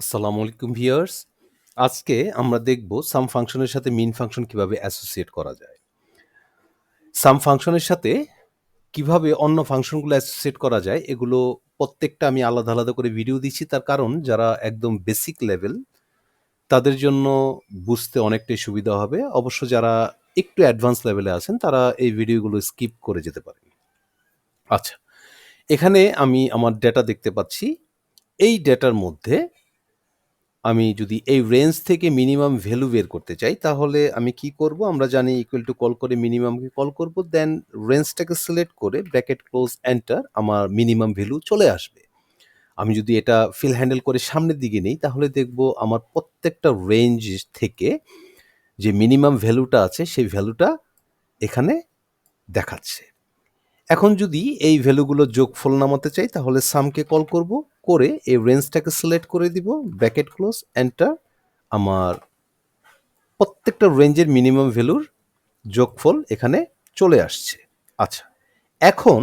আসসালামু আলাইকুম ভিউয়ার্স। আজকে আমরা দেখব সাম ফাংশনের সাথে মিন ফাংশন কিভাবে অ্যাসোসিয়েট করা যায়। সাম ফাংশনের সাথে কিভাবে অন্য ফাংশনগুলো অ্যাসোসিয়েট করা যায় এগুলো প্রত্যেকটা আমি আলাদা, আলাদা করে ভিডিও দিচ্ছি। তার কারণ যারা একদম বেসিক লেভেল তাদের জন্য বুঝতে অনেকটাই সুবিধা হবে। অবশ্য যারা একটু অ্যাডভান্স লেভেলে আছেন তারা এই ভিডিওগুলো স্কিপ করে যেতে পারেন। আচ্ছা, এখানে আমি আমার ডেটা দেখতে পাচ্ছি। এই ডেটার মধ্যে আমি যদি এই রেঞ্জ থেকে মিনিমাম ভ্যালু বের করতে চাই তাহলে আমি কি করব? আমরা জানি ইকুয়াল টু কল করে মিনিমামকে কল করব। দেন রেঞ্জটাকে সিলেক্ট করে ব্র্যাকেট ক্লোজ এন্টার আমার মিনিমাম ভ্যালু চলে আসবে। আমি যদি এটা ফিল হ্যান্ডেল করে সামনের দিকে নেই তাহলে দেখব আমার প্রত্যেকটা রেঞ্জ থেকে যে মিনিমাম ভ্যালুটা আছে সেই ভ্যালুটা এখানে দেখাচ্ছে। এখন যদি এই ভ্যালুগুলোর যোগফল নামাতে চাই তাহলে সামকে কল করব, করে এই রেঞ্জটাকে সিলেক্ট করে দিব, ব্র্যাকেট ক্লোজ এন্টার আমার প্রত্যেকটা রেঞ্জের মিনিমাম ভ্যালুর যোগফল এখানে চলে আসছে। আচ্ছা, এখন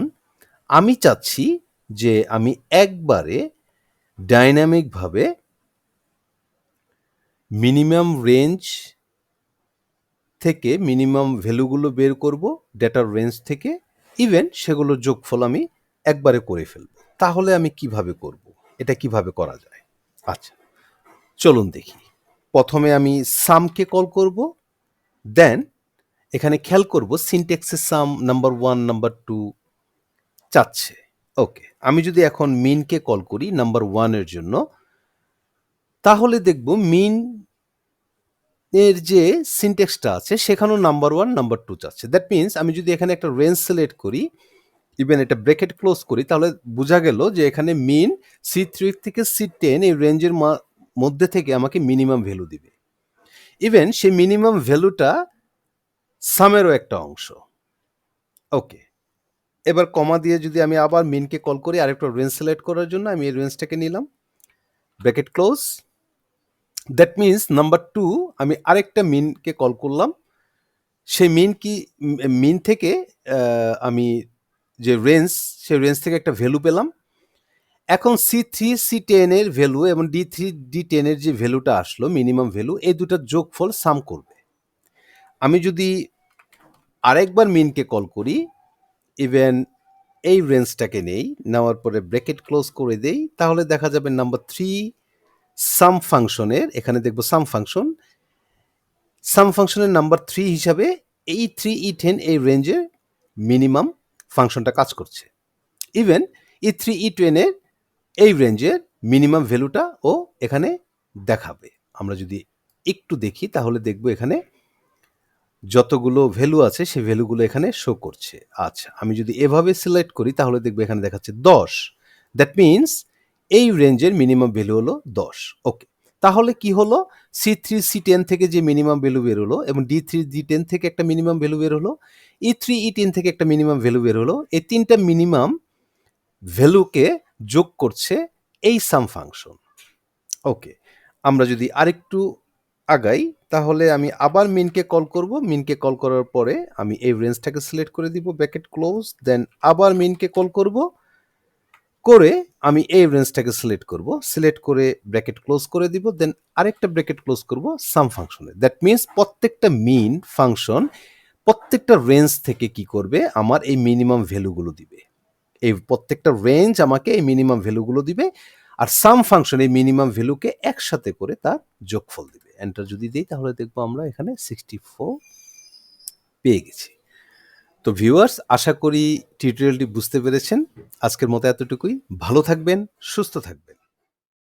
আমি চাচ্ছি যে আমি একবারে ডাইনামিকভাবে মিনিমাম রেঞ্জ থেকে মিনিমাম ভ্যালুগুলো বের করব ডেটার রেঞ্জ থেকে, ইভেন সেগুলোর যোগফল আমি একবারে করে ফেলব। তাহলে আমি কিভাবে করব? এটা কিভাবে করা যায়? আচ্ছা, চলুন দেখি। প্রথমে আমি সামকে কল করব, দেন এখানে খেয়াল করব সিনট্যাক্সের সাম নাম্বার 1 নাম্বার 2 চাচ্ছে। ওকে, আমি যদি এখন মিনকে কল করি নাম্বার 1 এর জন্য তাহলে দেখব মিন এর যে সিনট্যাক্সটা আছে সেখানেও নাম্বার 1 নাম্বার 2 চাচ্ছে। দ্যাট মিনস আমি যদি এখানে একটা রেঞ্জ সিলেক্ট করি, ইভেন এটা ব্র্যাকেট ক্লোজ করি তাহলে বোঝা গেল যে এখানে মিন C3 থেকে C10 এই রেঞ্জের মধ্যে থেকে আমাকে মিনিমাম ভ্যালু দিবে। ইভেন সেই মিনিমাম ভ্যালুটা সামেরও একটা অংশ। ওকে, এবার কমা দিয়ে যদি আমি আবার মিনকে কল করি আরেকটা রেঞ্জ সিলেক্ট করার জন্য আমি এই রেঞ্জটাকে নিলাম, bracket close. That means number 2 আমি আরেকটা মিনকে কল করলাম। সেই মিন থেকে আমি যে রেঞ্জ সেই রেঞ্জ থেকে একটা ভ্যালু পেলাম। এখন C3 C10 এর ভ্যালু এবং D3 D10 এর যে ভ্যালুটা আসলো মিনিমাম ভ্যালু, এই দুটার যোগফল সাম করবে। আমি যদি আরেকবার মিনকে কল করি, ইভেন এই রেঞ্জটাকে নেই, নেওয়ার পরে ব্র্যাকেট ক্লোজ করে দেই, তাহলে দেখা যাবে নাম্বার 3 সাম ফাংশনের, এখানে দেখব সাম ফাংশনের নাম্বার 3 হিসাবে এই 3E10 এই রেঞ্জে মিনিমাম ফাংশনটা কাজ করছে। ইভেন E3E10 এর এই রেঞ্জের মিনিমাম ভ্যালুটা ও এখানে দেখাবে। আমরা যদি একটু দেখি তাহলে দেখব এখানে যতগুলো ভ্যালু আছে সেই ভ্যালুগুলো এখানে শো করছে। আচ্ছা, আমি যদি এভাবে সিলেক্ট করি তাহলে দেখব এখানে দেখাচ্ছে 10। দ্যাট মিনস এই রেঞ্জের মিনিমাম ভ্যালু হলো 10। ওকে, তাহলে কি হলো? C3 C10 থেকে যে মিনিমাম ভ্যালু বের হলো এবং D3 D10 থেকে একটা মিনিমাম ভ্যালু বের হলো, E3 E10 থেকে একটা মিনিমাম ভ্যালু বের হলো। এই তিনটা মিনিমাম ভ্যালুকে যোগ করছে এই সাম ফাংশন। ওকে, আমরা যদি আরেকটু আগাই তাহলে আমি আবার মিনকে কল করব। মিনকে কল করার পরে আমি এই রেঞ্জটাকে সিলেক্ট করে দিব, ব্র্যাকেট ক্লোজ, দেন আবার মিনকে কল করব, করে আমি এই রেঞ্জটাকে সিলেক্ট করব, সিলেক্ট করে ব্র্যাকেট ক্লোজ করে দিব, দেন আরেকটা ব্র্যাকেট ক্লোজ করব সাম ফাংশনে। দ্যাট মিনস প্রত্যেকটা মিন ফাংশন প্রত্যেকটা রেঞ্জ থেকে কি করবে? আমার এই মিনিমাম ভ্যালুগুলো দিবে। এই প্রত্যেকটা রেঞ্জ আমাকে এই মিনিমাম ভ্যালুগুলো দিবে, আর সাম ফাংশন এই মিনিমাম ভ্যালুকে একসাথে করে তার যোগফল দিবে। এন্টার যদি দিই তাহলে দেখবো আমরা এখানে 64 পেয়ে গেছি। তো ভিউয়ার্স, আশা করি টিউটোরিয়ালটি বুঝতে পেরেছেন। আজকের মতো এতটুকুই। ভালো থাকবেন, সুস্থ থাকবেন।